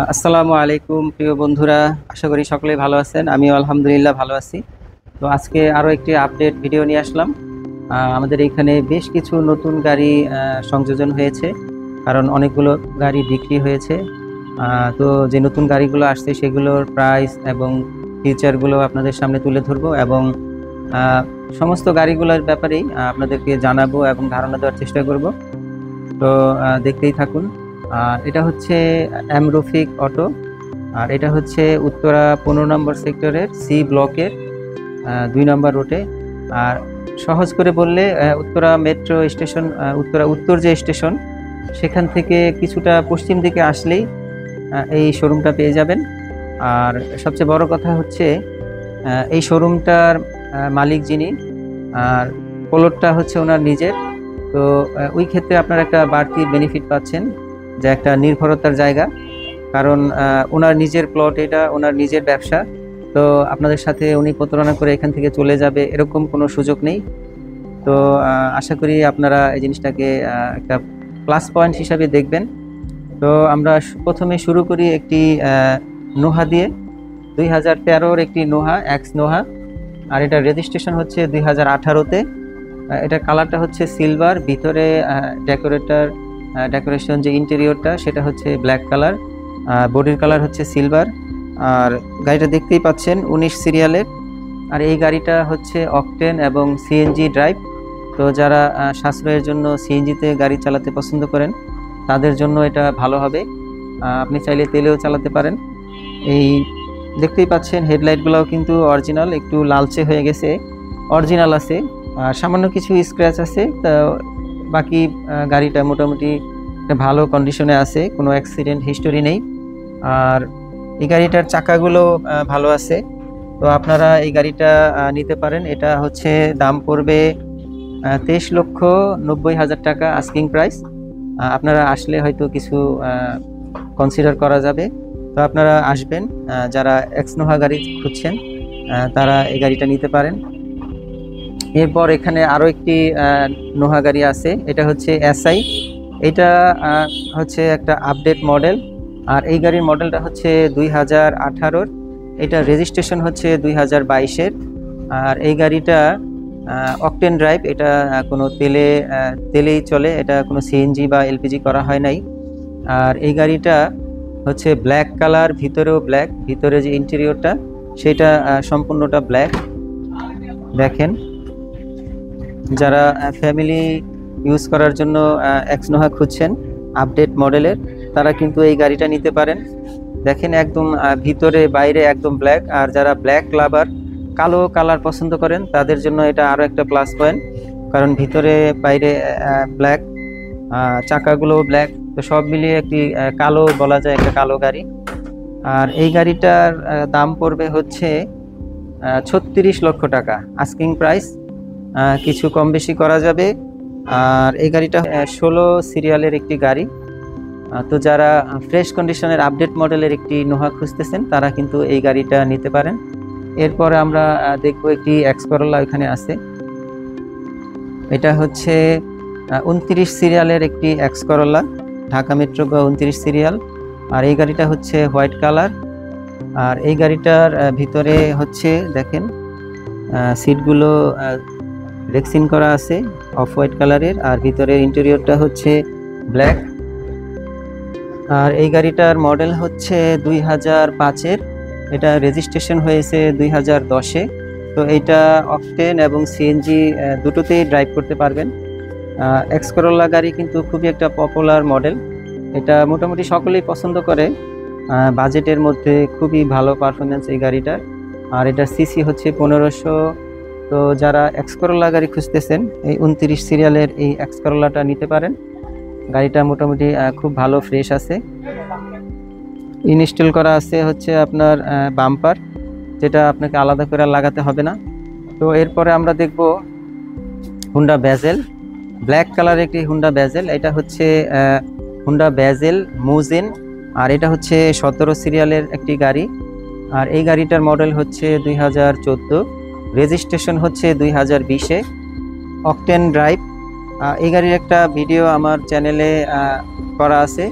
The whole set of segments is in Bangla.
আসসালামু আলাইকুম প্রিয় বন্ধুরা, আশা করি সকলেই ভালো আছেন। আমিও আলহামদুলিল্লাহ ভালো আছি। তো আজকে আরও একটি আপডেট ভিডিও নিয়ে আসলাম। আমাদের এখানে বেশ কিছু নতুন গাড়ি সংযোজন হয়েছে, কারণ অনেকগুলো গাড়ি বিক্রি হয়েছে। তো যে নতুন গাড়িগুলো আসছে সেগুলোর প্রাইস এবং ফিচারগুলো আপনাদের সামনে তুলে ধরবো এবং সমস্ত গাড়িগুলোর ব্যাপারেই আপনাদেরকে জানাবো এবং ধারণা দেওয়ার চেষ্টা করব। তো দেখতেই থাকুন। আর এটা হচ্ছে এম রফিক অটো, আর এটা হচ্ছে উত্তরা 15 নম্বর সেক্টরের সি ব্লকের 2 নম্বর রোডে। আর সহজ করে বললে উত্তরা মেট্রো স্টেশন, উত্তরা উত্তর যে স্টেশন, সেখান থেকে কিছুটা পশ্চিম দিকে আসলেই এই শোরুমটা পেয়ে যাবেন। আর সবচেয়ে বড় কথা হচ্ছে এই শোরুমটার মালিক যিনি, আর প্লটটা হচ্ছে ওনার নিজের। তো ওই ক্ষেত্রে আপনারা একটা বাড়তি বেনিফিট পাচ্ছেন, যে একটা নির্ভরতার জায়গা, কারণ ওনার নিজের প্লট, এটা ওনার নিজের ব্যবসা। তো আপনাদের সাথে উনি প্রতারণা করে এখান থেকে চলে যাবে এরকম কোনো সুযোগ নেই। তো আশা করি আপনারা এই জিনিসটাকে একটা প্লাস পয়েন্ট হিসাবে দেখবেন। তো আমরা প্রথমে শুরু করি একটি নোহা দিয়ে। 2013-র একটি নোহা, এক্স নোহা। আর এটা রেজিস্ট্রেশন হচ্ছে 2018-তে। এটার কালারটা হচ্ছে সিলভার, ভিতরে ডেকোরেশন যে ইন্টেরিয়রটা সেটা হচ্ছে ব্ল্যাক কালার, বডির কালার হচ্ছে সিলভার। আর গাড়িটা দেখতেই পাচ্ছেন 19 সিরিয়ালের। আর এই গাড়িটা হচ্ছে অকটেন এবং সিএনজি ড্রাইভ। তো যারা সাশ্রয়ের জন্য সিএনজিতে গাড়ি চালাতে পছন্দ করেন তাদের জন্য এটা ভালো হবে। আপনি চাইলে তেলেও চালাতে পারেন। এই দেখতেই পাচ্ছেন হেডলাইটগুলোও কিন্তু অরিজিনাল, একটু লালচে হয়ে গেছে, অরিজিনাল আছে। আর সামান্য কিছু স্ক্র্যাচ আছে, তা বাকি গাড়িটা মোটামুটি ভালো কন্ডিশনে আছে, কোনো অ্যাক্সিডেন্ট হিস্টোরি নেই। আর এই গাড়িটার চাকাগুলো ভালো আছে। তো আপনারা এই গাড়িটা নিতে পারেন। এটা হচ্ছে দাম পড়বে 23,90,000 টাকা আস্কিং প্রাইস। আপনারা আসলে হয়তো কিছু কনসিডার করা যাবে। তো আপনারা আসবেন, যারা এক্স নোহা গাড়ি খুঁজছেন তারা এই গাড়িটা নিতে পারেন। এরপর এখানে আরও একটি নোহা গাড়ি আছে, এটা হচ্ছে এসআই। এটা হচ্ছে একটা আপডেট মডেল। আর এই গাড়ির মডেলটা হচ্ছে 2018-র। এটা রেজিস্ট্রেশন হচ্ছে 2022-এর। আর এই গাড়িটা অকটেন ড্রাইভ, এটা কোনো তেলেই চলে, এটা কোনো সিএনজি বা এলপিজি করা হয় নাই। আর এই গাড়িটা হচ্ছে ব্ল্যাক কালার, ভিতরেও ব্ল্যাক, ভিতরে যে ইন্টেরিয়রটা সেটা সম্পূর্ণটা ব্ল্যাক। দেখেন, যারা ফ্যামিলি ইউজ করার জন্য এক্স নোহা খুঁজছেন আপডেট মডেলের, তারা কিন্তু এই গাড়িটা নিতে পারেন। দেখেন একদম ভিতরে বাইরে একদম ব্ল্যাক। আর যারা ব্ল্যাক লাভার, কালো কালার পছন্দ করেন, তাদের জন্য এটা আরও একটা প্লাস পয়েন্ট, কারণ ভিতরে বাইরে ব্ল্যাক, চাকাগুলো ব্ল্যাক। তো সব মিলিয়ে একটি কালো বলা যায়, একটা কালো গাড়ি। আর এই গাড়িটার দাম পড়বে হচ্ছে 36 লক্ষ টাকা আস্কিং প্রাইস। কিছু কম বেশি করা যাবে। আর এই গাড়িটা 16 সিরিয়ালের একটি গাড়ি। তো যারা ফ্রেশ কন্ডিশনের আপডেট মডেলের একটি নোহা খুঁজতেছেন তারা কিন্তু এই গাড়িটা নিতে পারেন। এরপরে আমরা দেখব একটি এক্স করোলা এখানে আছে। এটা হচ্ছে 29 সিরিয়ালের একটি X Corolla, Dhaka metro 29 serial. আর এই গাড়িটা হচ্ছে হোয়াইট কালার। আর এই গাড়িটার ভিতরে হচ্ছে দেখেন সিটগুলো রেক্সিন করা আছে অফ হোয়াইট কালারের, আর ভিতরের ইন্টেরিয়রটা হচ্ছে ব্ল্যাক। আর এই গাড়িটার মডেল হচ্ছে 2005-এর। এটা রেজিস্ট্রেশন হয়েছে 2010-এ। তো এইটা অকটেন এবং সিএনজি দুটোতেই ড্রাইভ করতে পারবেন। এক্স করোলা গাড়ি কিন্তু খুবই একটা পপুলার মডেল, এটা মোটামুটি সকলেই পছন্দ করে। বাজেটের মধ্যে খুবই ভালো পারফরমেন্স এই গাড়িটার। আর এটা সিসি হচ্ছে 1500। তো যারা এক্স করোলা গাড়ি খুঁজতেছেন এই 29 সিরিয়ালের এই এক্স করোলাটা নিতে পারেন। গাড়িটা মোটামুটি খুব ভালো ফ্রেশ আছে। ইনস্টল করা আছে হচ্ছে আপনার বাম্পার, যেটা আপনাকে আলাদা করে লাগাতে হবে না। তো এরপরে আমরা দেখব হুন্ডা ব্যাজেল, ব্ল্যাক কালার একটি হুন্ডা ব্যাজেল। এটা হচ্ছে হুন্ডা ব্যাজেল মুজিন। আর এটা হচ্ছে 17 সিরিয়ালের একটি গাড়ি। আর এই গাড়িটার মডেল হচ্ছে 2014, রেজিস্ট্রেশন হচ্ছে 2020-এ, অকটেন ড্রাইভ। এই গাড়ির একটা ভিডিও আমার চ্যানেলে করা আছে,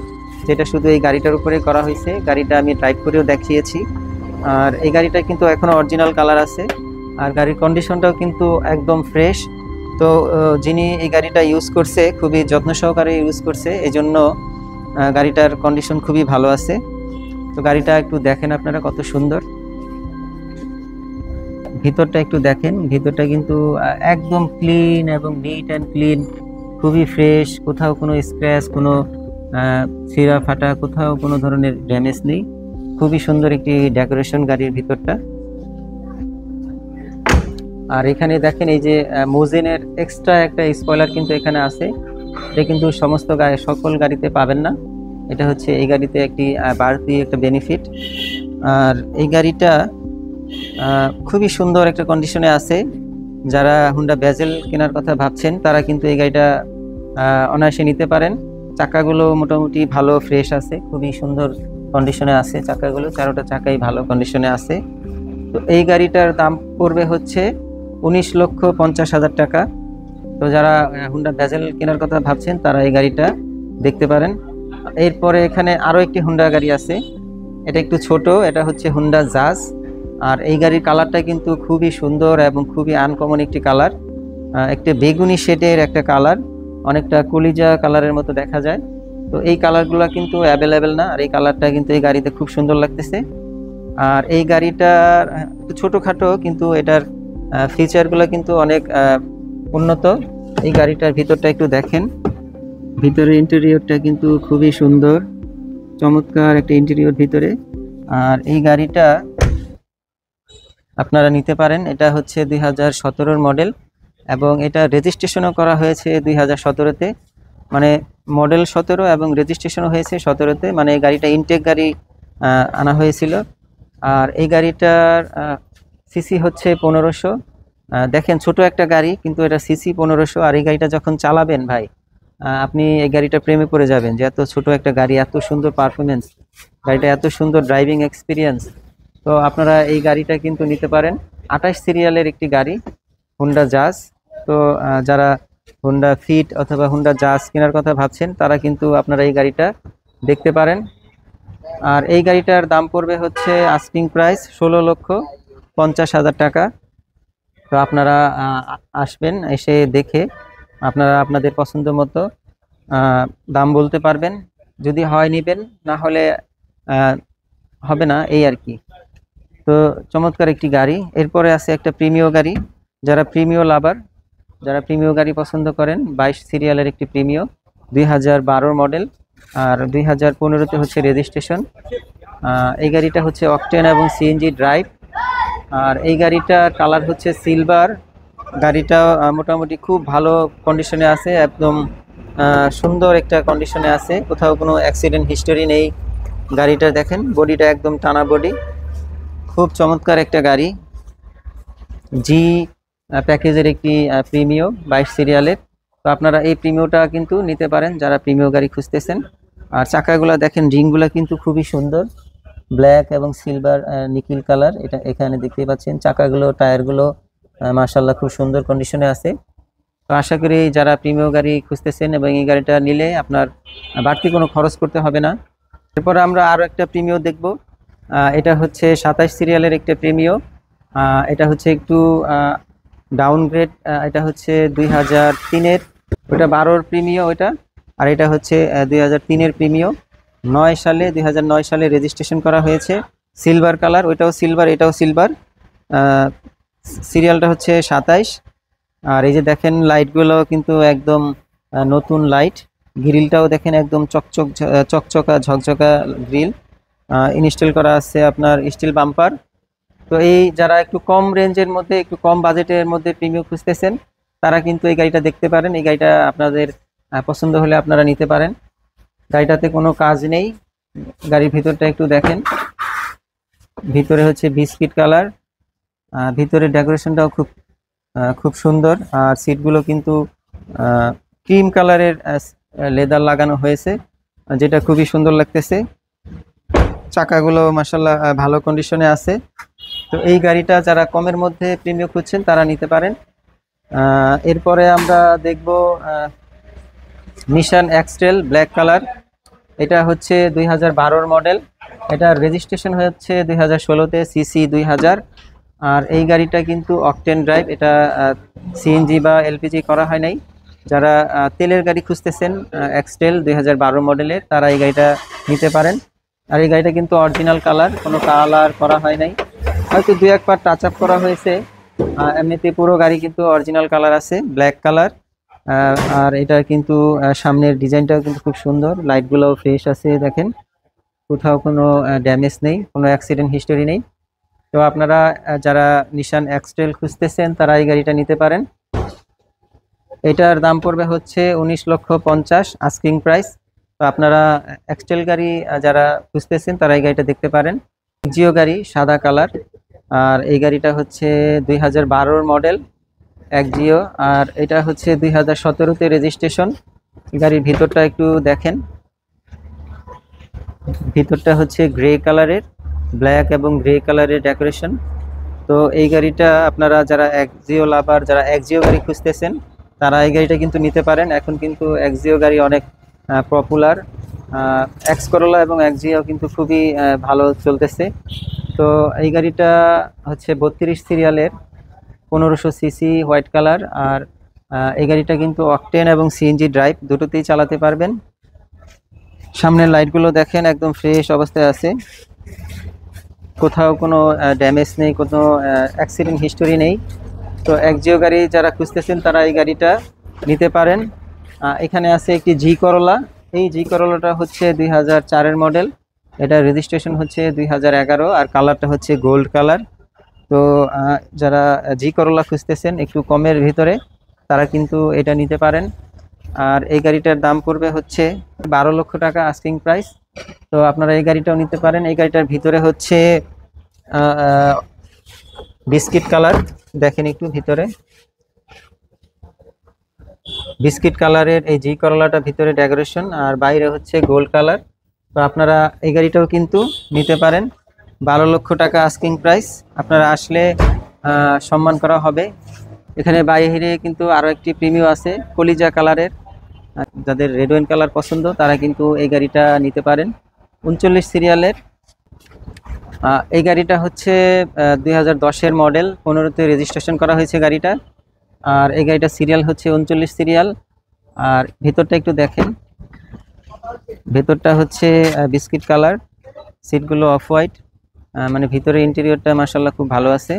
যেটা শুধু এই গাড়িটার উপরে করা হয়েছে। গাড়িটা আমি ড্রাইভ করেও দেখিয়েছি। আর এই গাড়িটা কিন্তু এখনো অরিজিনাল কালার আছে, আর গাড়ির কন্ডিশনটাও কিন্তু একদম ফ্রেশ। তো যিনি এই গাড়িটা ইউজ করছে খুবই যত্ন সহকারে ইউজ করছে, এই জন্য গাড়িটার কন্ডিশন খুবই ভালো আছে। তো গাড়িটা একটু দেখেন আপনারা কত সুন্দর, ভিতরটা একটু দেখেন। ভিতরটা কিন্তু একদম ক্লিন এবং নিট অ্যান্ড ক্লিন, খুবই ফ্রেশ। কোথাও কোনো স্ক্র্যাচ, কোনো ছিঁড়া ফাটা, কোথাও কোনো ধরনের ড্যামেজ নেই। খুবই সুন্দর একটি ডেকোরেশন গাড়ির ভিতরটা। আর এখানে দেখেন এই যে মোজেনের এক্সট্রা একটা স্পয়লার কিন্তু এখানে আছে। এটা কিন্তু সমস্ত সকল গাড়িতে পাবেন না, এটা হচ্ছে এই গাড়িতে একটি বাড়তি একটা বেনিফিট। আর এই গাড়িটা খুবই সুন্দর একটা কন্ডিশনে আছে। যারা হুন্ডা বেজেল কেনার কথা ভাবছেন তারা কিন্তু এই গাড়িটা অনায়াসে নিতে পারেন। চাকাগুলো মোটামুটি ভালো ফ্রেশ আছে, খুবই সুন্দর কন্ডিশনে আছে চাকাগুলো, চারোটা চাকাই ভালো কন্ডিশনে আছে। তো এই গাড়িটার দাম পড়বে হচ্ছে 19,50,000 টাকা। তো যারা হুন্ডা বেজেল কেনার কথা ভাবছেন তারা এই গাড়িটা দেখতে পারেন। এরপরে এখানে আরও একটি হুন্ডা গাড়ি আছে, এটা একটু ছোট, এটা হচ্ছে হুন্ডা জাজ। আর এই গাড়ির কালারটা কিন্তু খুবই সুন্দর এবং খুবই আনকমন একটি কালার, একটি বেগুনি শেডের একটা কালার, অনেকটা কলিজা কালারের মতো দেখা যায়। তো এই কালারগুলো কিন্তু অ্যাভেলেবেল না, আর এই কালারটা কিন্তু এই গাড়িতে খুব সুন্দর লাগতেছে। আর এই গাড়িটার একটু ছোটোখাটো, কিন্তু এটার ফিচারগুলো কিন্তু অনেক উন্নত। এই গাড়িটার ভিতরটা একটু দেখেন, ভিতরে ইন্টেরিয়রটা কিন্তু খুবই সুন্দর, চমৎকার একটা ইন্টেরিয়র ভিতরে। আর এই গাড়িটা আপনারা নিতে পারেন, এটা হচ্ছে 2017 মডেল এবং এটা রেজিস্ট্রেশনও করা হয়েছে 2017-তে, মানে মডেল 17 এবং রেজিস্ট্রেশনও হয়েছে 17-তে, মানে এই গাড়িটা ইনটেক গাড়ি আনা হয়েছিল। আর এই গাড়িটার সিসি হচ্ছে 1500। দেখেন ছোট একটা গাড়ি, কিন্তু এটা সিসি 1500। আর এই গাড়িটা যখন চালাবেন ভাই, আপনি এই গাড়িটা প্রেমে পড়ে যাবেন, যে এত ছোট একটা গাড়ি, এত সুন্দর পারফরমেন্স, গাড়িটা এত সুন্দর ড্রাইভিং এক্সপিরিয়েন্স। তো আপনারা এই গাড়িটা কিন্তু নিতে পারেন। 28 সিরিয়ালের একটি গাড়ি, হুন্ডা জাজ। তো যারা হুন্ডা ফিট অথবা হুন্ডা জাজ কেনার কথা ভাবছেন তারা কিন্তু আপনারা এই গাড়িটা দেখতে পারেন। আর এই গাড়িটার দাম পড়বে হচ্ছে আস্কিং প্রাইস 16,50,000 টাকা। তো আপনারা আসবেন, এসে দেখে আপনারা আপনাদের পছন্দ মতো দাম বলতে পারবেন। যদি হয় নেবেন, না হলে হবে না, এই আর কি। তো চমৎকার একটি গাড়ি। এরপরে আছে একটা প্রিমিয় গাড়ি, যারা প্রিমিয় লাভার, যারা প্রিমিয় গাড়ি পছন্দ করেন, 22 সিরিয়ালের একটি প্রিমিয়, 2012 মডেল, আর 2015-তে হচ্ছে রেজিস্ট্রেশন। এই গাড়িটা হচ্ছে অকটেন এবং সিএনজি ড্রাইভ। আর এই গাড়িটার কালার হচ্ছে সিলভার। গাড়িটা মোটামুটি খুব ভালো কন্ডিশনে আছে, একদম সুন্দর একটা কন্ডিশনে আছে, কোথাও কোনো অ্যাক্সিডেন্ট হিস্টোরি নেই। গাড়িটা দেখেন, বডিটা একদম টানা বডি, খুব চমৎকার একটা গাড়ি। জি প্যাকেজের একটি প্রিমিয় 22 সিরিয়ালের। তো আপনারা এই প্রিমিয়টা কিন্তু নিতে পারেন যারা প্রিমিয় গাড়ি খুঁজতেছেন। আর চাকাগুলো দেখেন, রিংগুলো কিন্তু খুবই সুন্দর, ব্ল্যাক এবং সিলভার নিকিল কালার, এটা এখানে দেখতে পাচ্ছেন। চাকাগুলো, টায়ারগুলো মাশাআল্লাহ খুব সুন্দর কন্ডিশনে আছে। তো আশা করি যারা প্রিমিয় গাড়ি খুঁজতেছেন এবং এই গাড়িটা নিলে আপনার বাড়তি কোনো খরচ করতে হবে না। এরপরে আমরা আরও একটা প্রিমিয় দেখব, এটা হচ্ছে 27 সিরিয়ালের একটা প্রিমিয়। এটা হচ্ছে একটু ডাউনগ্রেড, এটা হচ্ছে 2003-এর, ওটা 12-র প্রিমিয় ওইটা। আর এটা হচ্ছে 2003-এর প্রিমিয়, 2009 সালে রেজিস্ট্রেশন করা হয়েছে, সিলভার কালার, ওইটাও সিলভার এটাও সিলভার। সিরিয়ালটা হচ্ছে 27। আর এই যে দেখেন লাইটগুলো কিন্তু একদম নতুন লাইট, গ্রিলটাও দেখেন একদম চকচকা ঝকঝকা গ্রিল, ইনস্টল করা আছে আপনার স্টিল বাম্পার। তো এই যারা একটু কম রেঞ্জের মধ্যে, একটু কম বাজেটের মধ্যে প্রিমিয়াম খুঁজতেছেন তারা কিন্তু এই গাড়িটা দেখতে পারেন। এই গাড়িটা আপনাদের পছন্দ হলে আপনারা নিতে পারেন। গাড়িটাতে কোনো কাজ নেই। গাড়ির ভিতরটা একটু দেখেন, ভিতরে হচ্ছে বিস্কিট কালার, ভিতরে ডেকোরেশনটাও খুব সুন্দর। আর সিটগুলো কিন্তু ক্রিম কালারের লেদার লাগানো হয়েছে, যেটা খুবই সুন্দর লাগতেছে। চাকাগুলো মাশাআল্লাহ ভালো কন্ডিশনে আছে। তো এই গাড়িটা যারা কমের মধ্যে প্রিমিয়াম খুঁজছেন তারা নিতে পারেন। এরপরে আমরা দেখব নিশান এক্সটেল ব্ল্যাক কালার। এটা হচ্ছে 2012-র মডেল। এটার রেজিস্ট্রেশন হচ্ছে 2016-তে, সিসি 2000। আর এই গাড়িটা কিন্তু অকটেন ড্রাইভ, এটা সিএনজি বা এলপিজি করা হয় নাই। যারা তেলের গাড়ি খুঁজতেছেন এক্সটেল 2012 মডেলের, তারা এই গাড়িটা নিতে পারেন। আর এই গাড়িটা কিন্তু অরিজিনাল কালার, কোনো কালার করা হয় নাই, হয়তো দুই এক পার্ট টাচ আপ করা হয়েছে। এমনিতে পুরো গাড়ি কিন্তু অরিজিনাল কালার আছে, ব্ল্যাক কালার। আর এটা কিন্তু সামনের ডিজাইনটাও কিন্তু খুব সুন্দর, লাইটগুলোও ফ্রেশ আছে দেখেন, কোথাও কোনো ড্যামেজ নেই, কোনো অ্যাক্সিডেন্ট হিস্টোরি নেই। তো আপনারা যারা নিশান এক্সটেল খুঁজতেছেন তারা এই গাড়িটা নিতে পারেন। এটার দাম পড়বে হচ্ছে 19,50,000 আস্কিং প্রাইস। তো আপনারা এক্সটেল গাড়ি যারা খুঁজতেছেন তারা এই গাড়িটা দেখতে পারেন। জিও গাড়ি, সাদা কালার। আর এই গাড়িটা হচ্ছে 2012-র মডেল, এক জিও। আর এটা হচ্ছে 2017-তে রেজিস্ট্রেশন। গাড়ির ভিতরটা একটু দেখেন, ভিতরটা হচ্ছে গ্রে কালারের, ব্ল্যাক এবং গ্রে কালারের ডেকোরেশন। তো এই গাড়িটা আপনারা যারা এক্সিও লাভার, যারা এক্সিও গাড়ি খুঁজতেছেন তারা এই গাড়িটা কিন্তু নিতে পারেন। এখন কিন্তু এক্সিও গাড়ি অনেক পপুলার, এক্স করোলা এবং এক্সিও কিন্তু খুবই ভালো চলতেছে। তো এই গাড়িটা হচ্ছে 32 সিরিয়ালের, 1500 সিসি, হোয়াইট কালার। আর এই গাড়িটা কিন্তু অকটেন এবং সিএনজি ড্রাইভ দুটোতেই চালাতে পারবেন। সামনের লাইটগুলো দেখেন, একদম ফ্রেশ অবস্থায় আছে, কোথাও কোনো ড্যামেজ নেই, কোনো অ্যাক্সিডেন্ট হিস্টোরি নেই। তো এক্সিও গাড়ি যারা খুঁজতেছেন তারা এই গাড়িটা নিতে পারেন। এখানে আছে একটি জি করোলা। এই জি করোলাটা হচ্ছে 2004-এর মডেল, এটা রেজিস্ট্রেশন হচ্ছে 2011, আর কালারটা হচ্ছে গোল্ড কালার। তো যারা জি করোলা খুঁজতেছেন একটু কমের ভিতরে, তারা কিন্তু এটা নিতে পারেন। আর এই গাড়িটার দাম পড়বে হচ্ছে 12 লক্ষ টাকা আস্কিং প্রাইস। তো আপনারা এই গাড়িটাও নিতে পারেন। এই গাড়িটার ভিতরে হচ্ছে বিস্কিট কালার, দেখেন একটু ভিতরে বিস্কিট কালারের এই জি করলাটা ভিতরে ডেকোরেশন, আর বাইরে হচ্ছে গোল্ড কালার। তো আপনারা এই গাড়িটাও কিন্তু নিতে পারেন। 12 লক্ষ টাকা আস্কিং প্রাইস। আপনারা আসলে সম্মান করা হবে। এখানে বাইরে কিন্তু আরো একটি প্রিমিয়াম আছে কলিজা কালারের, যাদের রেড ওয়াইন কালার পছন্দ তারা কিন্তু এই গাড়িটা নিতে পারেন। 39 সিরিয়ালের এই গাড়িটা হচ্ছে 2010-এর মডেল, 15-তে রেজিস্ট্রেশন করা হয়েছে গাড়িটা। আর এই গাড়িটা সিরিয়াল হচ্ছে 39 সিরিয়াল। আর ভেতরটা একটু দেখেন, ভেতরটা হচ্ছে বিস্কিট কালার, সিটগুলো অফ হোয়াইট, মানে ভিতরে ইন্টেরিয়রটা মাশাআল্লাহ খুব ভালো আছে।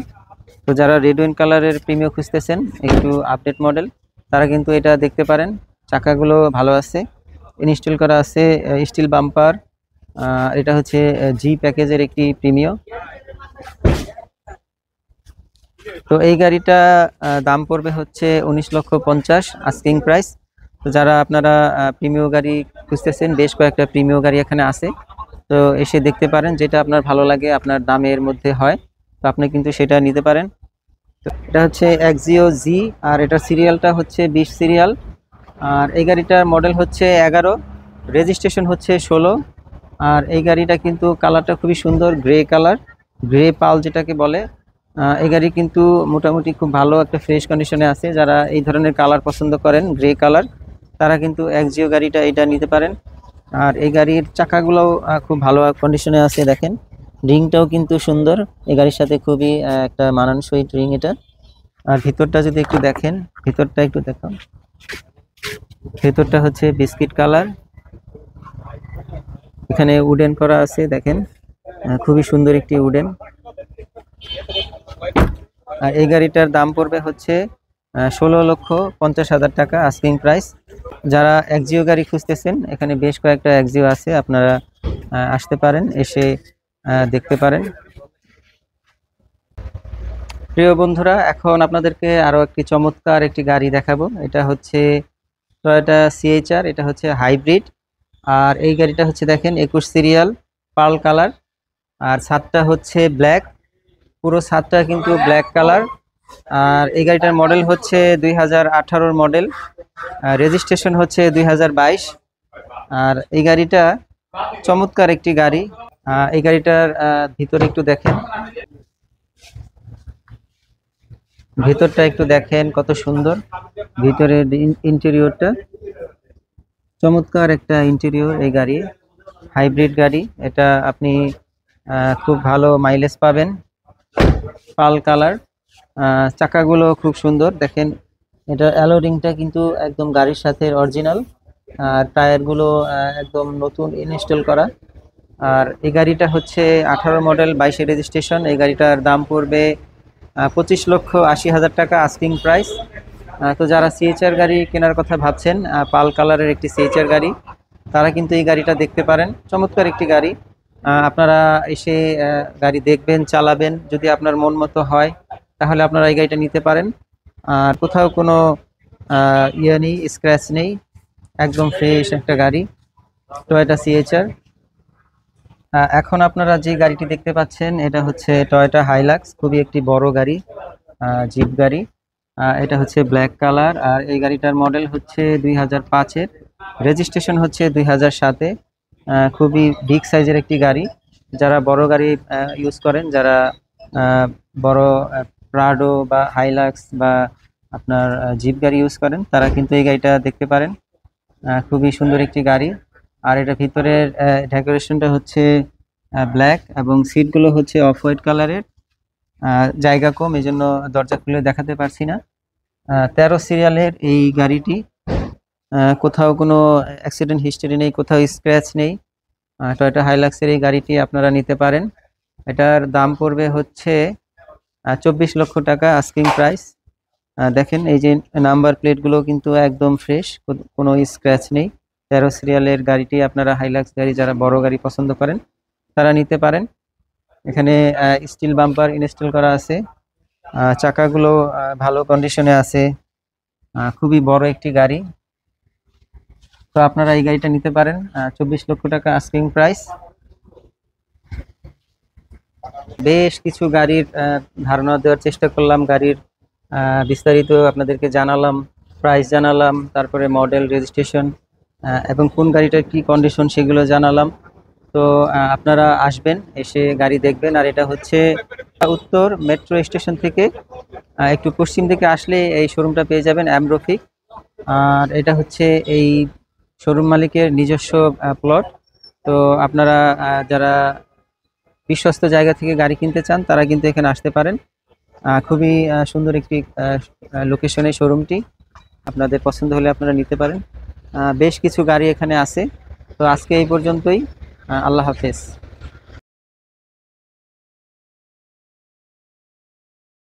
তো যারা রেড ওয়াইন কালারের প্রিমিয়াম খুঁজতেছেন, একটু আপডেট মডেল, তারা কিন্তু এটা দেখতে পারেন। চাকাগুলো ভালো আছে, ইনস্টল করা আছে স্টিল বাম্পার। এটা হচ্ছে জি প্যাকেজের একটি প্রিমিয়াম। তো এই গাড়িটা দাম পড়বে হচ্ছে 19,50,000 আস্কিং প্রাইস। তো যারা আপনারা প্রিমিয়াম গাড়ি খুঁজতেছেন, বেশ কয়েকটা প্রিমিয়াম গাড়ি এখানে আছে, তো এসে দেখতে পারেন, যেটা আপনার ভালো লাগে, আপনার দামের মধ্যে হয়, তো আপনি কিন্তু সেটা নিতে পারেন। তো এটা হচ্ছে এক্সিও জি, আর এটা সিরিয়ালটা হচ্ছে 20 সিরিয়াল। আর এই গাড়িটার মডেল হচ্ছে 11, রেজিস্ট্রেশন হচ্ছে 16। আর এই গাড়িটা কিন্তু কালারটা খুবই সুন্দর, গ্রে কালার, গ্রে পাল যেটাকে বলে। এই গাড়ি কিন্তু মোটামুটি খুব ভালো একটা ফ্রেশ কন্ডিশনে আছে। যারা এই ধরনের কালার পছন্দ করেন, গ্রে কালার, তারা কিন্তু এক্সিও গাড়িটা এটা নিতে পারেন। আর এই গাড়ির চাকাগুলোও খুব ভালো কন্ডিশনে আছে, দেখেন রিংটাও কিন্তু সুন্দর, এই গাড়ির সাথে খুবই একটা মানানসই রিং এটা। আর ভিতরটা যদি একটু দেখেন, ভিতরটা একটু দেখাও, ভিতরটা হচ্ছে বিস্কিট কালার, এখানে উডেন করা আছে দেখেন, খুবই সুন্দর একটি উডেন। আর এই গাড়িটার দাম পড়বে হচ্ছে 16,50,000 টাকা আস্কিং প্রাইস। যারা এক্সিও গাড়ি খুঁজতেছেন, এখানে বেশ কয়েকটা এক্সিও আছে, আপনারা আসতে পারেন, এসে দেখতে পারেন। প্রিয় বন্ধুরা, এখন আপনাদেরকে আরো একটি চমৎকার একটি গাড়ি দেখাবো। এটা হচ্ছে টয়োটা সিএইচআর, এটা হচ্ছে হাইব্রিড। আর এই গাড়িটা হচ্ছে দেখেন 21 সিরিয়াল, পার্ল কালার। আর ছাদটা হচ্ছে ব্ল্যাক, পুরো ছাদটা কিন্তু ব্ল্যাক কালার। আর এই গাড়িটার মডেল হচ্ছে 2018-র মডেল, রেজিস্ট্রেশন হচ্ছে 2022। আর এই গাড়িটা চমৎকার একটি গাড়ি। এই গাড়িটার ভিতরে একটু দেখেন, ভিতরটা একটু দেখেন কত সুন্দর, ভিতরের ইন্টেরিয়রটা চমৎকার একটা ইন্টেরিয়র এই গাড়ি। হাইব্রিড গাড়ি। এটা আপনি খুব ভালো মাইলেজ পাবেন। পাল কালার, চাকাগুলো খুব সুন্দর দেখেন। এটা অ্যালোরিংটা কিন্তু একদম গাড়ির সাথে অরিজিনাল, আর টায়ারগুলো একদম নতুন ইনস্টল করা। আর এই গাড়িটা হচ্ছে 18 মডেল, 22 রেজিস্ট্রেশন। এই গাড়িটার দাম পড়বে 25,80,000 টাকা আস্কিং প্রাইস। তো যারা সিএচআর গাড়ি কেনার কথা ভাবছেন, পাল কালারের একটি সিএচআর গাড়ি, তারা কিন্তু এই গাড়িটা দেখতে পারেন। চমৎকার একটি গাড়ি। আপনারা এসে গাড়ি দেখবেন, চালাবেন। যদি আপনার মন মতো হয় তাহলে আপনারা এই গাড়িটা নিতে পারেন। আর কোথাও কোনো ইয়ে নেই, স্ক্র্যাচ নেই, একদম ফ্রেশ একটা গাড়ি, টয়োটা সিএচআর। এখন আপনারা যে গাড়িটি দেখতে পাচ্ছেন এটা হচ্ছে টয়োটা হাইলাক্স, খুবই একটি বড় গাড়ি, জিপ গাড়ি। এটা হচ্ছে ব্ল্যাক কালার, আর এই গাড়িটার মডেল হচ্ছে 2005-এর, রেজিস্ট্রেশন হচ্ছে 2007-এ। খুবই বিগ সাইজের একটি গাড়ি। যারা বড় গাড়ি ইউজ করেন, যারা বড় প্রাডো বা হাইলাক্স বা আপনার জিপ গাড়ি ইউজ করেন, তারা কিন্তু এই গাড়িটা দেখতে পারেন। খুবই সুন্দর একটি গাড়ি। আর এটা ভিতরের ডেকোরেশনটা হচ্ছে ব্ল্যাক, এবং সিটগুলো হচ্ছে অফ হোয়াইট কালারের। জায়গা কম, এই জন্য দরজা খুলে দেখাতে পারছি না। 13 সিরিয়ালের এই গাড়িটি, কোথাও কোনো অ্যাক্সিডেন্ট হিস্টরি নেই, কোথাও স্ক্র্যাচ নেই। টয়োটা হাইলাক্সের এই গাড়িটি আপনারা নিতে পারেন। এটার দাম পড়বে হচ্ছে 24 লক্ষ টাকা আস্কিং প্রাইস। দেখেন এই যে নাম্বার প্লেটগুলো কিন্তু একদম ফ্রেশ, কোনো স্ক্র্যাচ নেই। 13 সিরিয়ালের গাড়িটি আপনারা, হাইলাক্স গাড়ি যারা বড় গাড়ি পছন্দ করেন তারা নিতে পারেন। এখানে স্টিল বাম্পার ইনস্টল করা আছে। চাকাগুলো ভালো কন্ডিশনে আছে। খুবই বড় একটি গাড়ি। তো আপনারা এই গাড়িটা নিতে পারেন। 24 লক্ষ টাকা আস্কিং প্রাইস। বেশ কিছু গাড়ির ধারণা দেওয়ার চেষ্টা করলাম, গাড়ির বিস্তারিত আপনাদেরকে জানালাম, প্রাইস জানালাম, তারপরে মডেল, রেজিস্ট্রেশন এবং কোন গাড়িটার কি কন্ডিশন সেগুলো জানালাম। তো আপনারা আসবেন, এসে গাড়ি দেখবেন। আর এটা হচ্ছে উত্তর মেট্রো স্টেশন থেকে একটু পশ্চিম দিকে আসলে এই শোরুমটা পেয়ে যাবেন, রফিক। আর এটা হচ্ছে এই শোরুম মালিকের নিজস্ব প্লট। তো আপনারা যারা বিশ্বস্ত জায়গা থেকে গাড়ি কিনতে চান তারা কিন্তু এখানে আসতে পারেন। খুবই সুন্দর একটি লোকেশনে শোরুমটি। আপনাদের পছন্দ হলে আপনারা নিতে পারেন। বেশ কিছু গাড়ি এখানে আছে। তো আজকে এই পর্যন্তই। আল্লাহ হাফেজ।